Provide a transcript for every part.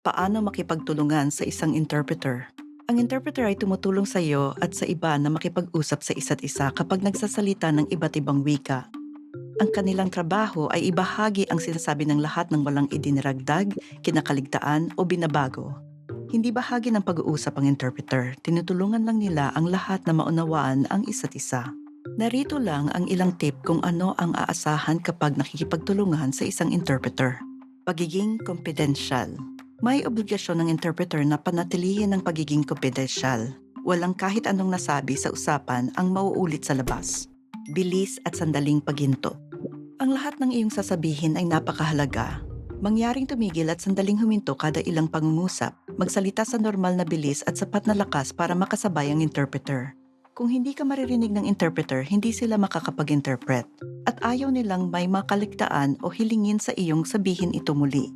Paano makipagtulungan sa isang interpreter? Ang interpreter ay tumutulong sa iyo at sa iba na makipag-usap sa isa't isa kapag nagsasalita ng iba't ibang wika. Ang kanilang trabaho ay ibahagi ang sinasabi ng lahat ng walang idiniragdag, kinakaligtaan o binabago. Hindi bahagi ng pag-uusap ang interpreter, tinutulungan lang nila ang lahat na maunawaan ang isa't isa. Narito lang ang ilang tip kung ano ang aasahan kapag nakikipagtulungan sa isang interpreter. Pagiging confidential. May obligasyon ng interpreter na panatilihin ang pagiging confidential. Walang kahit anong nasabi sa usapan ang mauulit sa labas. Bilis at sandaling paghinto. Ang lahat ng iyong sasabihin ay napakahalaga. Mangyaring tumigil at sandaling huminto kada ilang pangungusap. Magsalita sa normal na bilis at sapat na lakas para makasabay ang interpreter. Kung hindi ka maririnig ng interpreter, hindi sila makakapag-interpret. At ayaw nilang may makaligtaan o hilingin sa iyong sabihin ito muli.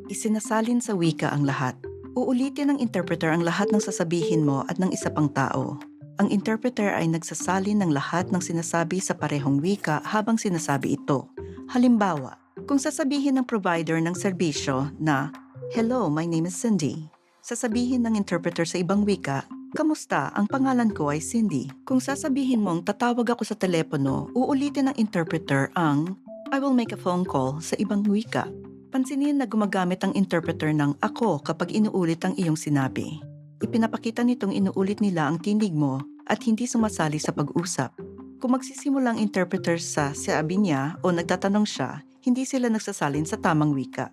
Isinasalin sa wika ang lahat. Uulitin ng interpreter ang lahat ng sasabihin mo at ng isa pang tao. Ang interpreter ay nagsasalin ng lahat ng sinasabi sa parehong wika habang sinasabi ito. Halimbawa, kung sasabihin ng provider ng serbisyo na, "Hello, my name is Cindy." Sasabihin ng interpreter sa ibang wika, "Kamusta? Ang pangalan ko ay Cindy." Kung sasabihin mong tatawag ako sa telepono, uulitin ng interpreter ang, "I will make a phone call" sa ibang wika. Pansinin na gumagamit ang interpreter ng "ako" kapag inuulit ang iyong sinabi. Ipinapakita nitong inuulit nila ang tinig mo at hindi sumasali sa pag-usap. Kung magsisimula ang interpreter sa sabi niya o nagtatanong siya, hindi sila nagsasalin sa tamang wika.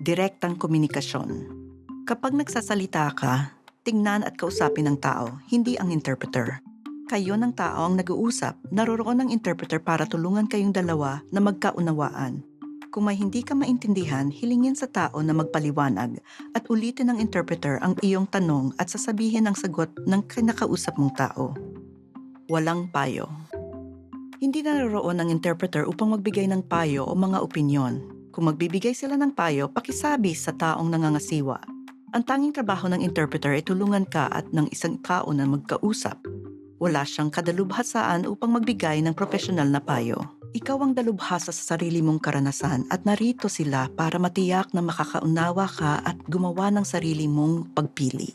Direktang komunikasyon. Kapag nagsasalita ka, tingnan at kausapin ng tao, hindi ang interpreter. Kayo ng tao ang nag-uusap, naroroon ang interpreter para tulungan kayong dalawa na magkaunawaan. Kung may hindi ka maintindihan, hilingin sa tao na magpaliwanag at ulitin ng interpreter ang iyong tanong at sasabihin ang sagot ng kinakausap mong tao. Walang payo. Hindi naroroon ang interpreter upang magbigay ng payo o mga opinyon. Kung magbibigay sila ng payo, pakisabi sa taong nangangasiwa. Ang tanging trabaho ng interpreter ay tulungan ka at ng isang tao na magkausap. Wala siyang kadalubhasaan upang magbigay ng profesional na payo. Ikaw ang dalubhasa sa sarili mong karanasan at narito sila para matiyak na makakaunawa ka at gumawa ng sarili mong pagpili.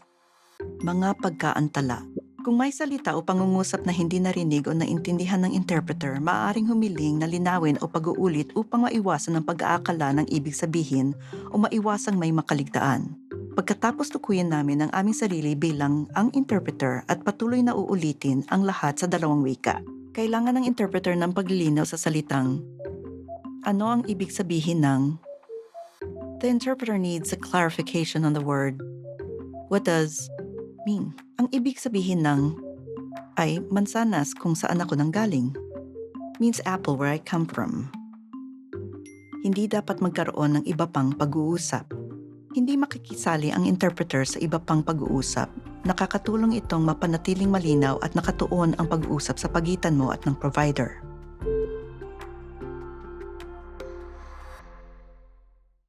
Mga pagkaantala. Kung may salita o pangungusap na hindi narinig o naintindihan ng interpreter, maaaring humiling na linawin o pag-uulit upang maiwasan ang pag-aakala ng ibig sabihin o maiwasang may makaligtaan. Pagkatapos tukuyin namin ang aming sarili bilang ang interpreter at patuloy na uulitin ang lahat sa dalawang wika. Kailangan ng interpreter ng paglilinaw sa salitang, ano ang ibig sabihin ng, the interpreter needs a clarification on the word, what does mean? Ang ibig sabihin ng, ay mansanas kung saan ako nanggaling, means apple where I come from. Hindi dapat magkaroon ng iba pang pag-uusap. Hindi makikisali ang interpreter sa iba pang pag-uusap. Nakakatulong itong mapanatiling malinaw at nakatuon ang pag-uusap sa pagitan mo at ng provider.